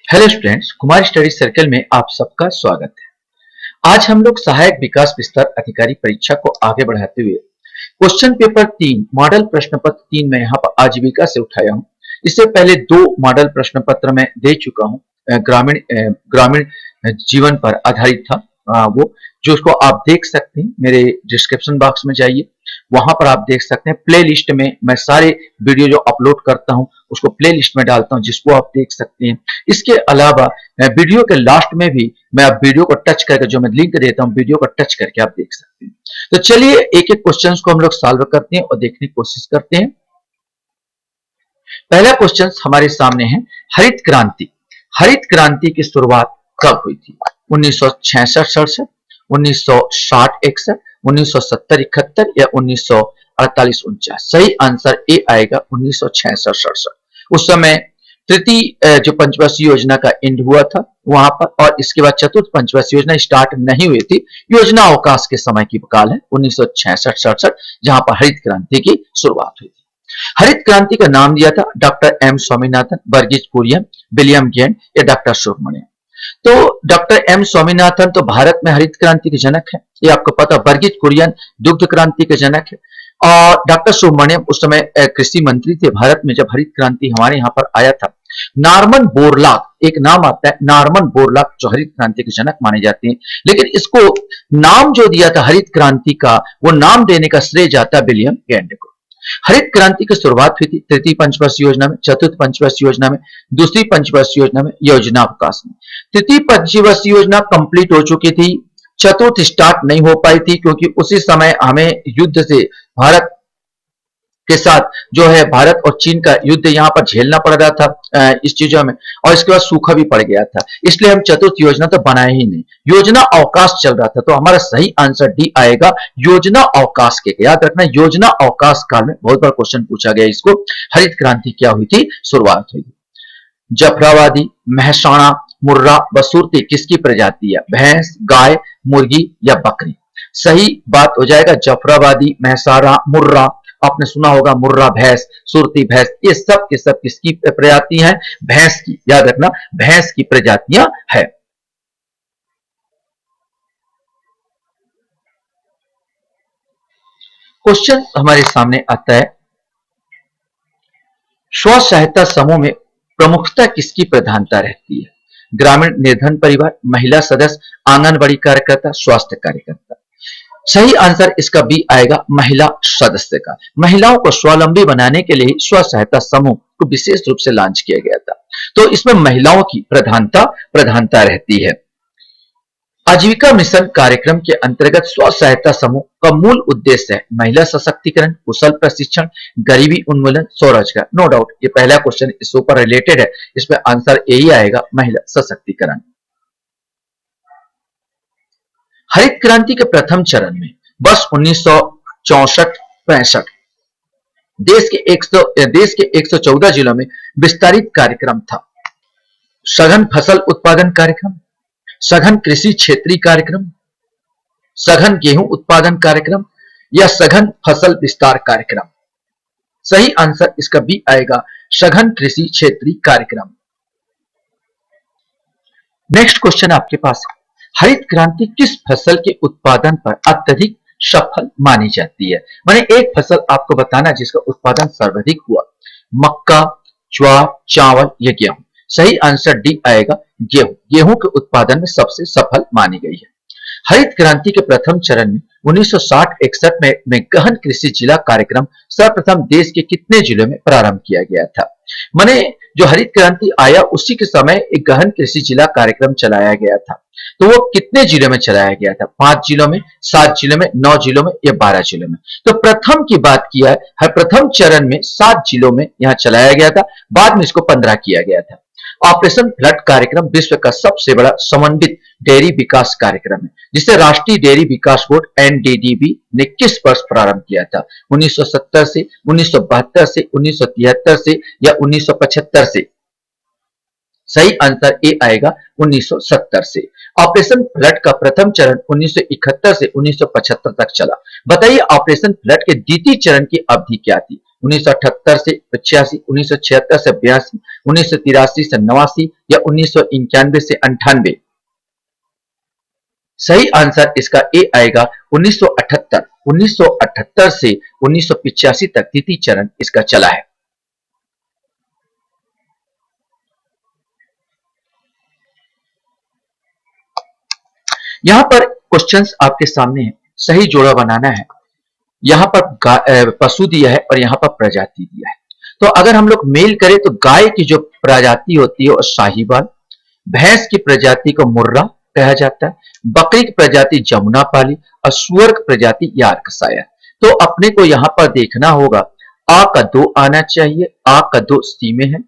Hello students, Kumar study circle में आप सबका स्वागत है। आज हम लोग सहायक विकास विस्तार अधिकारी परीक्षा को आगे बढ़ाते हुए क्वेश्चन पेपर 3 मॉडल प्रश्न पत्र 3 में यहाँ पर आजीविका से उठाया हूँ। इससे पहले 2 मॉडल प्रश्न पत्र में दे चुका हूँ। ग्रामीण जीवन पर आधारित था वो, जो उसको आप देख सकते हैं। मेरे डिस्क्रिप्शन बॉक्स में जाइए, वहां पर आप देख सकते हैं। प्ले लिस्ट में मैं सारे वीडियो जो अपलोड करता हूं उसको प्ले लिस्ट में डालता हूं, जिसको आप देख सकते हैं। इसके अलावा वीडियो के लास्ट में भी मैं आप वीडियो को टच करके, जो मैं लिंक देता हूं, वीडियो को टच करके आप देख सकते हैं। तो चलिए एक एक क्वेश्चन को हम लोग सॉल्व करते हैं और देखने की कोशिश करते हैं। पहला क्वेश्चन हमारे सामने है, हरित क्रांति। हरित क्रांति की शुरुआत कब हुई थी? 1966-67, 1960-61, 1970-71 या 1948-49? सही आंसर ए आएगा 1966-67। उस समय तृतीय जो पंचवर्षीय योजना का एंड हुआ था वहां पर, और इसके बाद चतुर्थ पंचवर्षीय योजना स्टार्ट नहीं हुई थी। योजना अवकाश के समय की काल है 1966-67, जहां पर हरित क्रांति की शुरुआत हुई थी। हरित क्रांति का नाम दिया था doctor M Swaminathan, Verghese Kurien, William Gent या डॉक्टर सुब्रमण्यम। तो डॉक्टर एम स्वामीनाथन तो भारत में हरित क्रांति के जनक है, ये आपको पता। वर्गीज कुरियन दुग्ध क्रांति के जनक है, और डॉक्टर सुब्रमण्यम उस समय कृषि मंत्री थे भारत में जब हरित क्रांति हमारे यहाँ पर आया था। नॉर्मन बोरलॉग एक नाम आता है, नॉर्मन बोरलॉग, जो हरित क्रांति के जनक माने जाते हैं। लेकिन इसको नाम जो दिया था हरित क्रांति का, वो नाम देने का श्रेय जाता है विलियम गेंट को। हरित क्रांति की शुरुआत हुई थी तृतीय पंचवर्षीय योजना में, चतुर्थ पंचवर्षीय योजना में, दूसरी पंचवर्षीय योजना में, योजना अवकाश में। तृतीय पंचवर्षीय योजना कंप्लीट हो चुकी थी, चतुर्थ स्टार्ट नहीं हो पाई थी, क्योंकि उसी समय हमें युद्ध से भारत के साथ जो है भारत और चीन का युद्ध यहाँ पर झेलना पड़ रहा था इस चीजों में, और इसके बाद सूखा भी पड़ गया था। इसलिए हम चतुर्थ योजना तो बनाए ही नहीं, योजना अवकाश चल रहा था। तो हमारा सही आंसर डी आएगा, योजना अवकाश के। याद रखना, योजना अवकाश काल में बहुत बड़ा क्वेश्चन पूछा गया इसको। हरित क्रांति क्या हुई थी? शुरुआत हुई। जफराबादी, मेहसाणा, मुर्रा व सुरती किसकी प्रजाति है? भैंस, गाय, मुर्गी या बकरी? सही बात हो जाएगा जफराबादी, मेहसाणा, मुर्रा। आपने सुना होगा मुर्रा भैंस, सुरती भैंस, ये सब के सब किसकी प्रजाति हैं? भैंस की। याद रखना, भैंस की प्रजातियां है। क्वेश्चन हमारे सामने आता है, स्व सहायता समूह में प्रमुखता किसकी प्रधानता रहती है? ग्रामीण निर्धन परिवार, महिला सदस्य, आंगनबाड़ी कार्यकर्ता, स्वास्थ्य कार्यकर्ता? सही आंसर इसका बी आएगा, महिला सदस्य का। महिलाओं को स्वावलंबी बनाने के लिए स्व सहायता समूह को विशेष रूप से लॉन्च किया गया था, तो इसमें महिलाओं की प्रधानता रहती है। आजीविका मिशन कार्यक्रम के अंतर्गत स्व सहायता समूह का मूल उद्देश्य है महिला सशक्तिकरण, कुशल प्रशिक्षण, गरीबी उन्मूलन, स्वरोजगार। नो डाउट ये पहला क्वेश्चन इसके ऊपर रिलेटेड है, इसमें आंसर यही आएगा, महिला सशक्तिकरण। हरित क्रांति के प्रथम चरण में वर्ष 1964-65 देश के 114 जिलों में विस्तारित कार्यक्रम था। सघन फसल उत्पादन कार्यक्रम, सघन कृषि क्षेत्रीय कार्यक्रम, सघन गेहूं उत्पादन कार्यक्रम या सघन फसल विस्तार कार्यक्रम? सही आंसर इसका बी आएगा, सघन कृषि क्षेत्रीय कार्यक्रम। नेक्स्ट क्वेश्चन आपके पास है, हरित क्रांति किस फसल के उत्पादन पर अत्यधिक सफल मानी जाती है? माने एक फसल आपको बताना जिसका उत्पादन सर्वाधिक हुआ। मक्का, ज्वार, चावल या गेहूं? सही आंसर डी आएगा, गेहूं। गेहूं के उत्पादन में सबसे सफल मानी गई है। हरित क्रांति के प्रथम चरण में 1960-61 में गहन कृषि जिला कार्यक्रम सर्वप्रथम देश के कितने जिलों में प्रारंभ किया गया था? माने जो हरित क्रांति आया उसी के समय एक गहन कृषि जिला कार्यक्रम चलाया गया था, तो वो कितने जिलों में चलाया गया था? 5 जिलों में, 7 जिलों में, 9 जिलों में या 12 जिलों में? तो प्रथम की बात किया है, प्रथम चरण में 7 जिलों में यहां चलाया गया था, बाद में इसको 15 किया गया था। ऑपरेशन फ्लड कार्यक्रम विश्व का सबसे बड़ा समन्वित डेयरी विकास कार्यक्रम है, जिसे राष्ट्रीय डेयरी विकास बोर्ड एनडीडीबी ने किस वर्ष प्रारंभ किया था? 1970 से, 1972 से, 1973 से या 1975 से? सही आंसर ए आएगा, 1970 से। ऑपरेशन फ्लड का प्रथम चरण 1971 से 1975 तक चला। बताइए ऑपरेशन फ्लड के द्वितीय चरण की अवधि क्या थी? 1978 से 85, 1976 से 82, 1983 से 89 या 1991 से 98? सही आंसर इसका ए आएगा 1978। 1978 से 1985 तक द्वितीय चरण इसका चला है। यहां पर क्वेश्चंस आपके सामने है, सही जोड़ा बनाना है। यहां पर पशु दिया है और यहां पर प्रजाति दिया है। तो अगर हम लोग मेल करें तो गाय की जो प्रजाति होती है वो शाहीवाल, भैंस की प्रजाति को मुर्रा कहा जाता है, बकरी की प्रजाति जमुनापाली और सुअर की प्रजाति यार्कशायर। तो अपने को यहां पर देखना होगा, आ का 2 आना चाहिए, आ का 2 सी में है,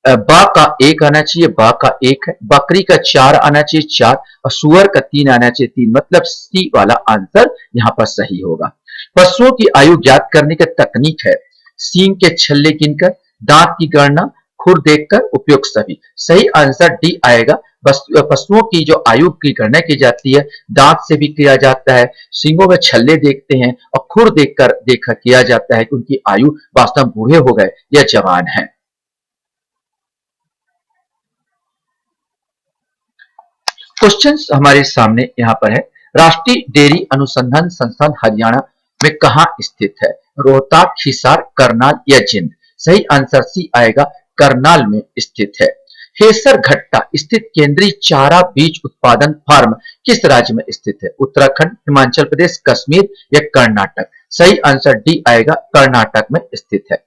बा का 1 आना चाहिए, बा का 1 है, बकरी का 4 आना चाहिए 4 और सुअर का 3 आना चाहिए 3, मतलब सी वाला आंसर यहां पर सही होगा। पशुओं की आयु ज्ञात करने की तकनीक है सींग के छल्ले गिनकर, दांत की गणना, खुर देखकर, उपयुक्त सभी। सही आंसर डी आएगा। पशुओं की जो आयु की गणना की जाती है दांत से भी किया जाता है, सींगों में छल्ले देखते हैं और खुर देखकर देखा किया जाता है कि उनकी आयु वास्तव में बूढ़े हो गए या जवान है। क्वेश्चंस हमारे सामने यहां पर है, राष्ट्रीय डेयरी अनुसंधान संस्थान हरियाणा में कहां स्थित है? रोहतक, हिसार, करनाल या जिंद? सही आंसर सी आएगा, करनाल में स्थित है। हेसरघट्टा स्थित केंद्रीय चारा बीज उत्पादन फार्म किस राज्य में स्थित है? उत्तराखंड, हिमाचल प्रदेश, कश्मीर या कर्नाटक? सही आंसर डी आएगा, कर्नाटक में स्थित है।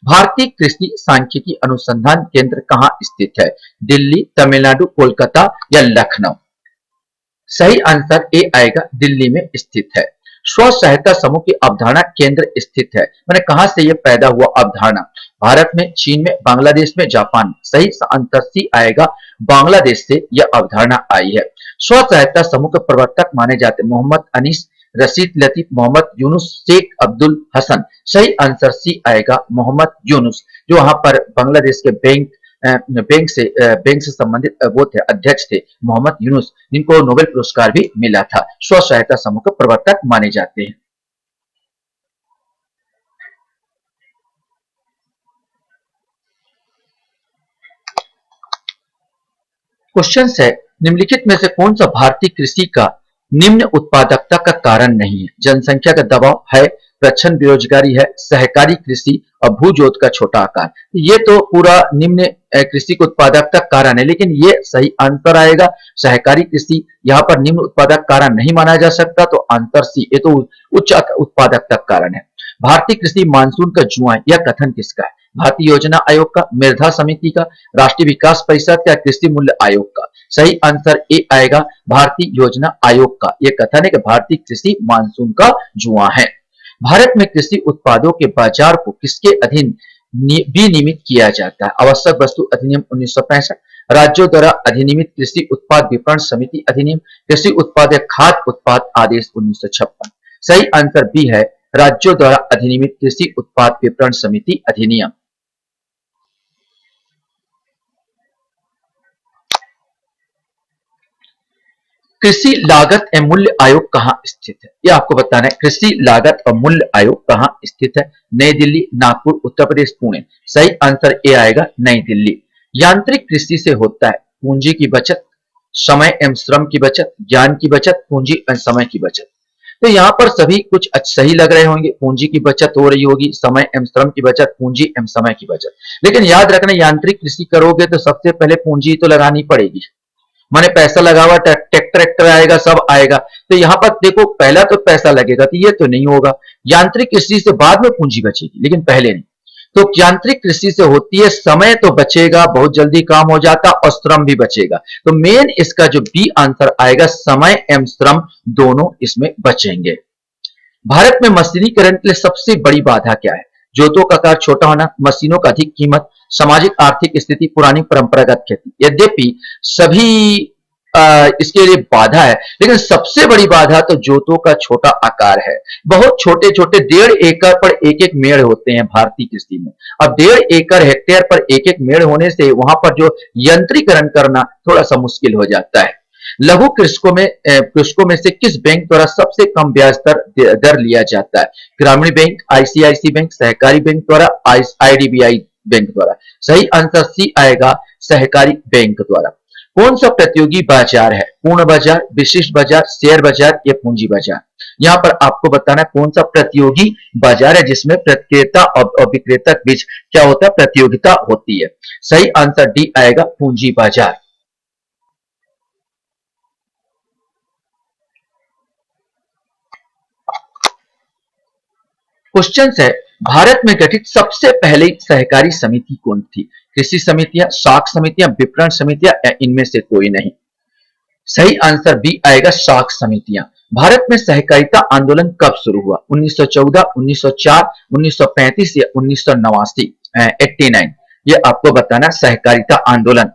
भारतीय कृषि सांख्यिकी अनुसंधान केंद्र कहां स्थित है? दिल्ली, तमिलनाडु, कोलकाता या लखनऊ? सही आंसर ए आएगा, दिल्ली में स्थित है। स्व सहायता समूह की अवधारणा केंद्र स्थित है, मैंने कहां से यह पैदा हुआ अवधारणा? भारत में, चीन में, बांग्लादेश में, जापान में? सही आंसर सी आएगा, बांग्लादेश से यह अवधारणा आई है। स्व सहायता समूह के प्रवर्तक माने जाते मोहम्मद अनीस, रशीद लतीफ, मोहम्मद यूनुस, शेख अब्दुल हसन? सही आंसर सी आएगा, मोहम्मद यूनुस, जो वहां पर बांग्लादेश के बैंक से संबंधित वो थे, अध्यक्ष थे मोहम्मद यूनुस, जिनको नोबेल पुरस्कार भी मिला था। स्व सहायता समूह के प्रवर्तक माने जाते हैं। क्वेश्चन है, निम्नलिखित में से कौन सा भारतीय कृषि का निम्न उत्पादकता का कारण नहीं है? जनसंख्या का दबाव है, प्रच्छन्न बेरोजगारी है, सहकारी कृषि और भूजोत का छोटा आकार? ये तो पूरा निम्न कृषि को उत्पादकता कारण है, लेकिन ये सही आंसर आएगा सहकारी कृषि। यहाँ पर निम्न उत्पादक कारण नहीं माना जा सकता, तो आंसर सी, ये तो उच्च उत्पादकता कारण है। भारतीय कृषि मानसून का जुआ, यह कथन किसका है? भारतीय योजना आयोग का, मेधा समिति का, राष्ट्रीय विकास परिषद या कृषि मूल्य आयोग का? सही आंसर ए आएगा, भारतीय योजना आयोग का। यह कथन है कि भारतीय कृषि मानसून का जुआ है। भारत में कृषि उत्पादों के बाजार को किसके अधीन विनियमित किया जाता है? आवश्यक वस्तु अधिनियम 1965, राज्यों द्वारा अधिनियमित कृषि उत्पाद विपणन समिति अधिनियम, कृषि उत्पाद या खाद्य उत्पाद आदेश 1956? सही आंसर बी है, राज्यों द्वारा अधिनियमित कृषि उत्पाद विपणन समिति अधिनियम। कृषि लागत एवं मूल्य आयोग कहां स्थित है? यह आपको बताना है, कृषि लागत और मूल्य आयोग कहां स्थित है? नई दिल्ली, नागपुर, उत्तर प्रदेश, पुणे? सही आंसर ए आएगा, नई दिल्ली। यांत्रिक कृषि से होता है पूंजी की बचत, समय एवं श्रम की बचत, ज्ञान की बचत, पूंजी एवं समय की बचत। तो यहाँ पर सभी कुछ सही लग रहे होंगे, पूंजी की बचत हो रही होगी, समय एवं श्रम की बचत, पूंजी एवं समय की बचत। लेकिन याद रखना, यांत्रिक कृषि करोगे तो सबसे पहले पूंजी तो लगानी पड़ेगी, माने पैसा लगा हुआ, ट्रैक्टर आएगा, सब आएगा। तो यहाँ पर देखो, पहला तो पैसा लगेगा, तो ये तो नहीं होगा। यांत्रिक कृषि से बाद में पूंजी बचेगी, लेकिन पहले नहीं। तो यांत्रिक कृषि से होती है, समय तो बचेगा, बहुत जल्दी काम हो जाता, और श्रम भी बचेगा। तो मेन इसका जो बी आंसर आएगा, समय एवं श्रम दोनों इसमें बचेंगे। भारत में मशीनीकरण के लिए सबसे बड़ी बाधा क्या है? जोतों का आकार छोटा होना, मशीनों का अधिक कीमत, सामाजिक आर्थिक स्थिति, पुरानी परंपरागत खेती? यद्यपि सभी इसके लिए बाधा है, लेकिन सबसे बड़ी बाधा तो जोतों का छोटा आकार है। बहुत छोटे छोटे 1.5 एकड़ पर एक एक मेड़ होते हैं भारतीय कृषि में। अब 1.5 एकड़ हेक्टेयर पर एक एक मेड़ होने से वहां पर जो यंत्रीकरण करना थोड़ा सा मुश्किल हो जाता है। लघु कृषकों में से किस बैंक द्वारा सबसे कम ब्याज दर दर लिया जाता है? ग्रामीण बैंक, आईसीआईसी बैंक, सहकारी बैंक द्वारा, आईडीबीआई बैंक द्वारा। सही आंसर सी आएगा, सहकारी बैंक द्वारा। कौन सा प्रतियोगी बाजार है? पूर्ण बाजार, विशिष्ट बाजार, शेयर बाजार या पूंजी बाजार? यहाँ पर आपको बताना है कौन सा प्रतियोगी बाजार है जिसमें क्रेता और विक्रेता के बीच क्या होता है, प्रतियोगिता होती है। सही आंसर डी आएगा, पूंजी बाजार। क्वेश्चन है, भारत में गठित सबसे पहली सहकारी समिति कौन थी? कृषि समितियां, शाख समितियां, विपणन समितियां या इनमें से कोई नहीं? सही आंसर बी आएगा, शाख समितियां। भारत में सहकारिता आंदोलन कब शुरू हुआ? 1914, 1904, 1935 या 1989? 89। ये आपको बताना, सहकारिता आंदोलन।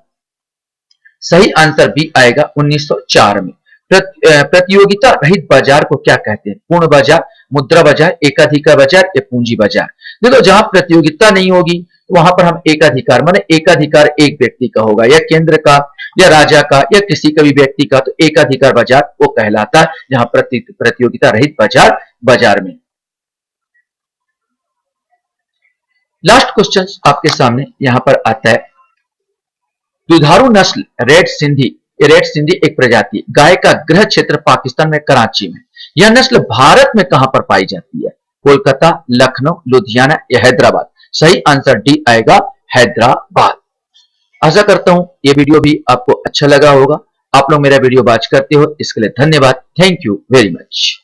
सही आंसर बी आएगा, 1904 में। प्रतियोगिता रहित बाजार को क्या कहते हैं? पूर्ण बाजार, मुद्रा बाजार, एकाधिकार बाजार या पूंजी बाजार? देखो, जहां प्रतियोगिता नहीं होगी वहां पर हम एकाधिकार, माने एकाधिकार एक व्यक्ति का होगा या केंद्र का या राजा का या किसी का भी व्यक्ति का, तो एकाधिकार बाजार वो कहलाता है जहां प्रतियोगिता रहित बाजार बाजार में। लास्ट क्वेश्चन आपके सामने यहां पर आता है, दुधारू नस्ल रेड सिंधी, रेड सिंधी एक प्रजाति गाय का गृह क्षेत्र पाकिस्तान में कराची में। यह नस्ल भारत में कहां पर पाई जाती है? कोलकाता, लखनऊ, लुधियाना या हैदराबाद? सही आंसर डी आएगा, हैदराबाद। आशा करता हूं ये वीडियो भी आपको अच्छा लगा होगा। आप लोग मेरा वीडियो वॉच करते हो इसके लिए धन्यवाद। Thank you very much.